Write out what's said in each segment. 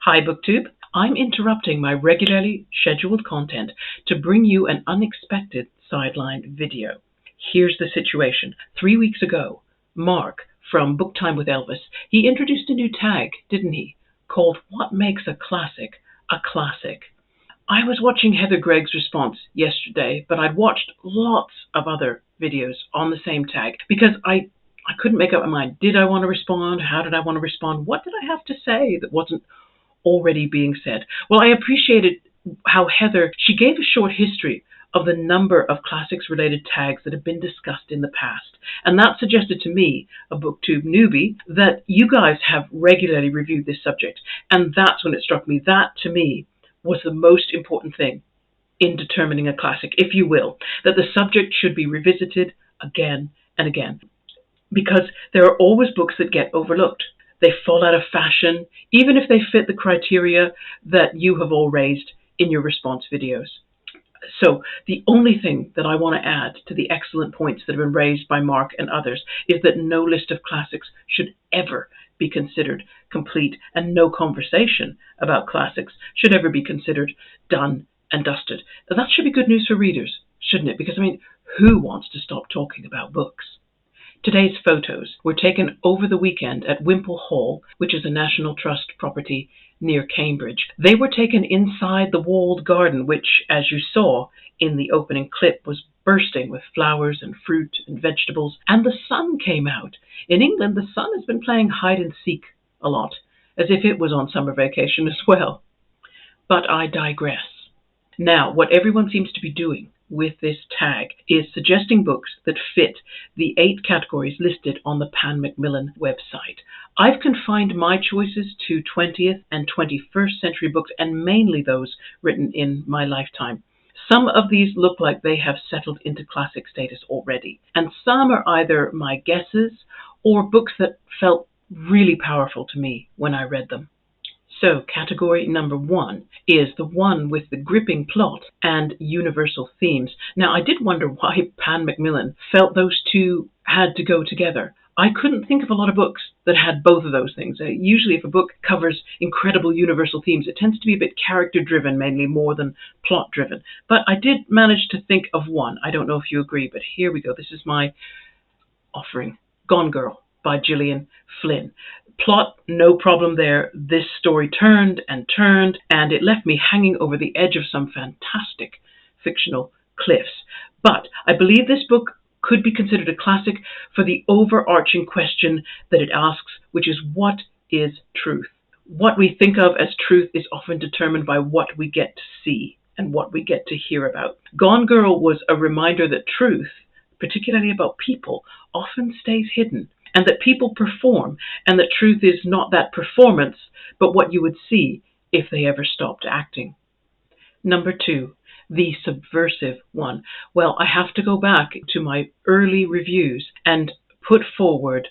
Hi, BookTube. I'm interrupting my regularly scheduled content to bring you an unexpected sideline video. Here's the situation. 3 weeks ago, Mark from Book Time with Elvis, he introduced a new tag, didn't he? Called What Makes a Classic a Classic. I was watching Heather Gregg's response yesterday, but I'd watched lots of other videos on the same tag because I couldn't make up my mind. Did I want to respond? How did I want to respond? What did I have to say that wasn't already being said? Well, I appreciated how Heather, she gave a short history of the number of classics-related tags that have been discussed in the past. And that suggested to me, a BookTube newbie, that you guys have regularly reviewed this subject. And that's when it struck me. That, to me, was the most important thing in determining a classic, if you will, that the subject should be revisited again and again. Because there are always books that get overlooked. They fall out of fashion, even if they fit the criteria that you have all raised in your response videos. So the only thing that I want to add to the excellent points that have been raised by Mark and others is that no list of classics should ever be considered complete, and no conversation about classics should ever be considered done and dusted. Now, that should be good news for readers, shouldn't it? Because, who wants to stop talking about books? Today's photos were taken over the weekend at Wimpole Hall, which is a National Trust property near Cambridge. They were taken inside the walled garden, which, as you saw in the opening clip, was bursting with flowers and fruit and vegetables, and the sun came out. In England, the sun has been playing hide and seek a lot, as if it was on summer vacation as well. But I digress. Now, what everyone seems to be doing with this tag is suggesting books that fit the 8 categories listed on the Pan Macmillan website. I've confined my choices to 20th and 21st century books, and mainly those written in my lifetime. Some of these look like they have settled into classic status already, and some are either my guesses or books that felt really powerful to me when I read them. So, category number 1 is the one with the gripping plot and universal themes. Now, I did wonder why Pan Macmillan felt those two had to go together. I couldn't think of a lot of books that had both of those things. Usually, if a book covers incredible universal themes, it tends to be a bit character-driven, mainly, more than plot-driven. But I did manage to think of one. I don't know if you agree, but here we go. This is my offering. Gone Girl by Gillian Flynn. Plot, no problem there. This story turned and turned, and it left me hanging over the edge of some fantastic fictional cliffs. But I believe this book could be considered a classic for the overarching question that it asks, which is, what is truth? What we think of as truth is often determined by what we get to see and what we get to hear about. Gone Girl was a reminder that truth, particularly about people, often stays hidden, and that people perform, and that truth is not that performance, but what you would see if they ever stopped acting. Number 2, the subversive one. Well, I have to go back to my early reviews and put forward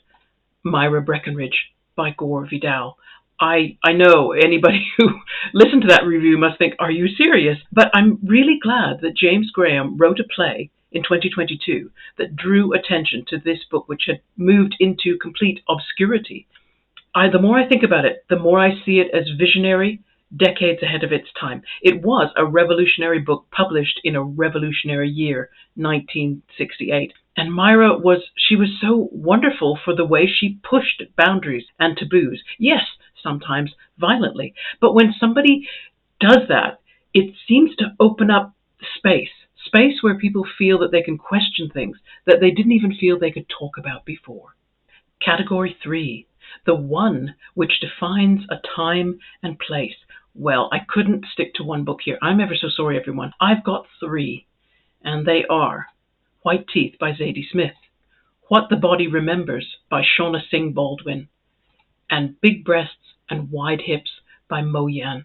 Myra Breckenridge by Gore Vidal. I know anybody who listened to that review must think, are you serious? But I'm really glad that James Graham wrote a play in 2022 that drew attention to this book, which had moved into complete obscurity. The more I think about it, the more I see it as visionary, decades ahead of its time. It was a revolutionary book published in a revolutionary year, 1968. And Myra was so wonderful for the way she pushed boundaries and taboos. Yes, sometimes violently. But when somebody does that, it seems to open up space where people feel that they can question things that they didn't even feel they could talk about before. Category 3, the one which defines a time and place. Well, I couldn't stick to one book here. I'm ever so sorry, everyone. I've got 3, and they are White Teeth by Zadie Smith, What the Body Remembers by Shauna Singh Baldwin, and Big Breasts and Wide Hips by Mo Yan.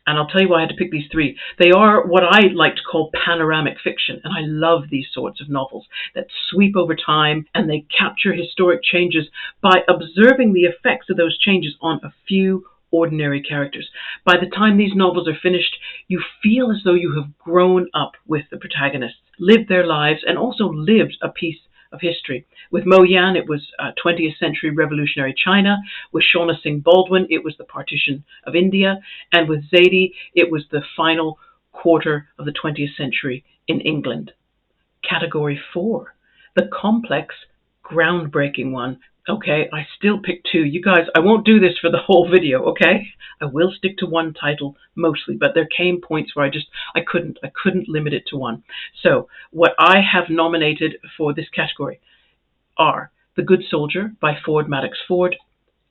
And I'll tell you why I had to pick these 3. They are what I like to call panoramic fiction, and I love these sorts of novels that sweep over time and they capture historic changes by observing the effects of those changes on a few ordinary characters. By the time these novels are finished, you feel as though you have grown up with the protagonists, lived their lives, and also lived a piece of history. With Mo Yan, it was 20th century revolutionary China. With Shauna Singh Baldwin, it was the partition of India. And with Zaidi, it was the final quarter of the 20th century in England. Category 4, the complex, groundbreaking one. Okay, I still picked 2. You guys, I won't do this for the whole video, okay? I will stick to one title mostly, but there came points where I couldn't limit it to one. So what I have nominated for this category are The Good Soldier by Ford Madox Ford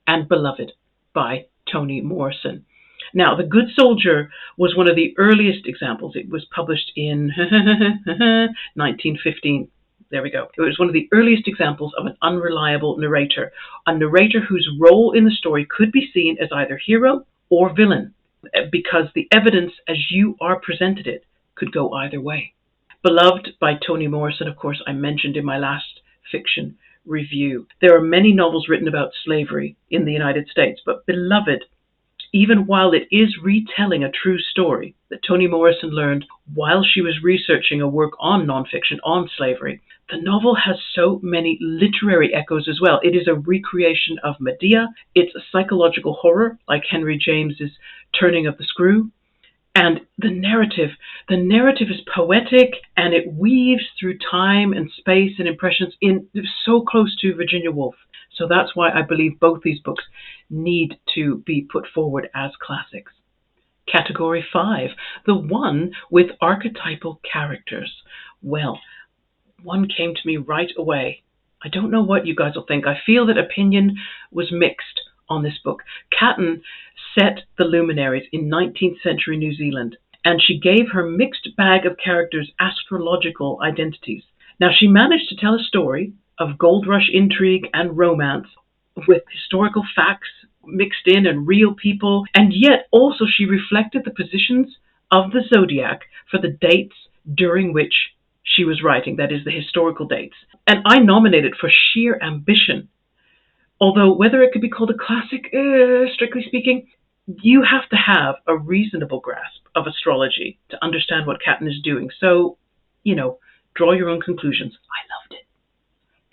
and Beloved by Toni Morrison. Now, The Good Soldier was one of the earliest examples. It was published in 1915. There we go. It was one of the earliest examples of an unreliable narrator, a narrator whose role in the story could be seen as either hero or villain, because the evidence as you are presented it could go either way. Beloved by Toni Morrison, of course, I mentioned in my last fiction review. There are many novels written about slavery in the United States, but Beloved, even while it is retelling a true story that Toni Morrison learned while she was researching a work on nonfiction on slavery, the novel has so many literary echoes as well. It is a recreation of Medea. It's a psychological horror, like Henry James's Turning of the Screw. And the narrative is poetic, and it weaves through time and space and impressions in so close to Virginia Woolf. So that's why I believe both these books need to be put forward as classics. Category 5, the one with archetypal characters. Well, one came to me right away. I don't know what you guys will think. I feel that opinion was mixed on this book. Catton set the luminaries in 19th century New Zealand, and she gave her mixed bag of characters astrological identities. Now, she managed to tell a story of gold rush intrigue and romance with historical facts mixed in and real people, and yet also she reflected the positions of the zodiac for the dates during which she was writing, that is, the historical dates. And I nominated for sheer ambition. Although whether it could be called a classic, strictly speaking, you have to have a reasonable grasp of astrology to understand what Catton is doing. So, draw your own conclusions. I loved it.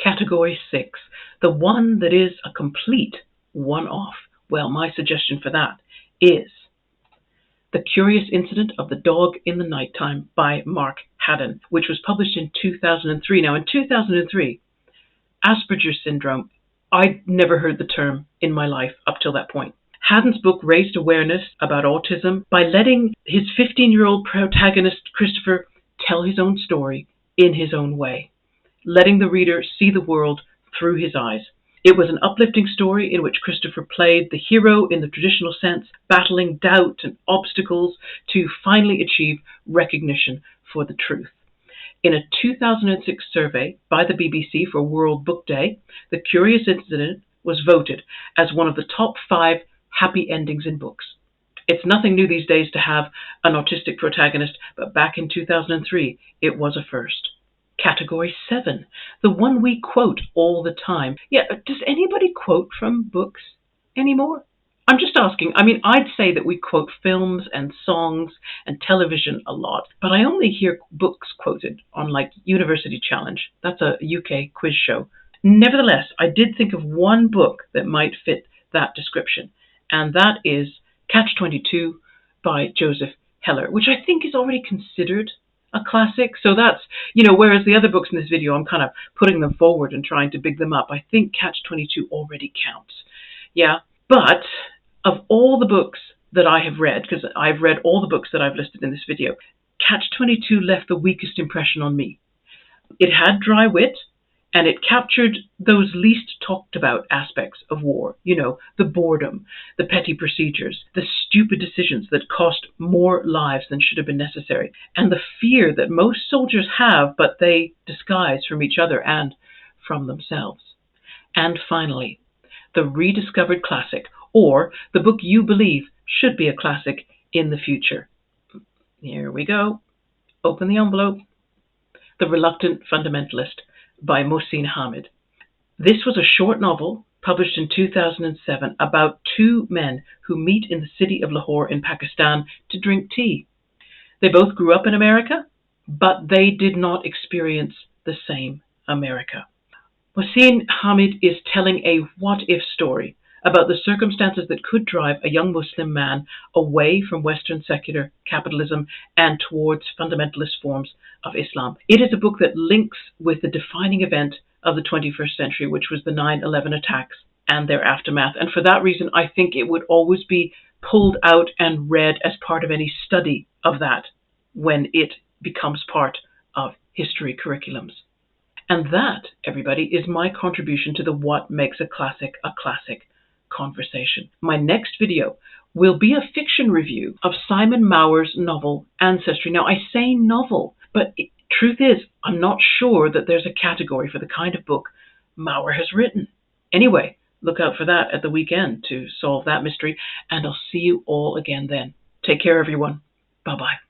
Category 6, the one that is a complete one-off. Well, my suggestion for that is The Curious Incident of the Dog in the Nighttime by Mark Haddon, which was published in 2003. Now, in 2003, Asperger's syndrome, I'd never heard the term in my life up till that point. Haddon's book raised awareness about autism by letting his 15-year-old protagonist, Christopher, tell his own story in his own way, letting the reader see the world through his eyes. It was an uplifting story in which Christopher played the hero in the traditional sense, battling doubt and obstacles to finally achieve recognition for the truth. In a 2006 survey by the BBC for World Book Day, The Curious Incident was voted as one of the top 5 happy endings in books. It's nothing new these days to have an autistic protagonist, but back in 2003, it was a first. Category 7, the one we quote all the time. Yeah, does anybody quote from books anymore? I'm just asking. I mean, I'd say that we quote films and songs and television a lot, but I only hear books quoted on, like, University Challenge. That's a UK quiz show. Nevertheless, I did think of one book that might fit that description, and that is Catch-22 by Joseph Heller, which I think is already considered a classic. So that's, whereas the other books in this video, I'm kind of putting them forward and trying to big them up. I think Catch-22 already counts. Yeah, but of all the books that I have read, because I've read all the books that I've listed in this video, Catch-22 left the weakest impression on me. It had dry wit, and it captured those least talked about aspects of war. The boredom, the petty procedures, the stupid decisions that cost more lives than should have been necessary, and the fear that most soldiers have, but they disguise from each other and from themselves. And finally, the rediscovered classic, or the book you believe should be a classic in the future. Here we go. Open the envelope. The Reluctant Fundamentalist by Mohsin Hamid. This was a short novel published in 2007 about 2 men who meet in the city of Lahore in Pakistan to drink tea. They both grew up in America, but they did not experience the same America. Hossein Hamid is telling a what-if story about the circumstances that could drive a young Muslim man away from Western secular capitalism and towards fundamentalist forms of Islam. It is a book that links with the defining event of the 21st century, which was the 9/11 attacks and their aftermath. And for that reason, I think it would always be pulled out and read as part of any study of that when it becomes part of history curriculums. And that, everybody, is my contribution to the What Makes a Classic conversation. My next video will be a fiction review of Simon Maurer's novel Ancestry. Now, I say novel, but truth is, I'm not sure that there's a category for the kind of book Maurer has written. Anyway, look out for that at the weekend to solve that mystery, and I'll see you all again then. Take care, everyone. Bye-bye.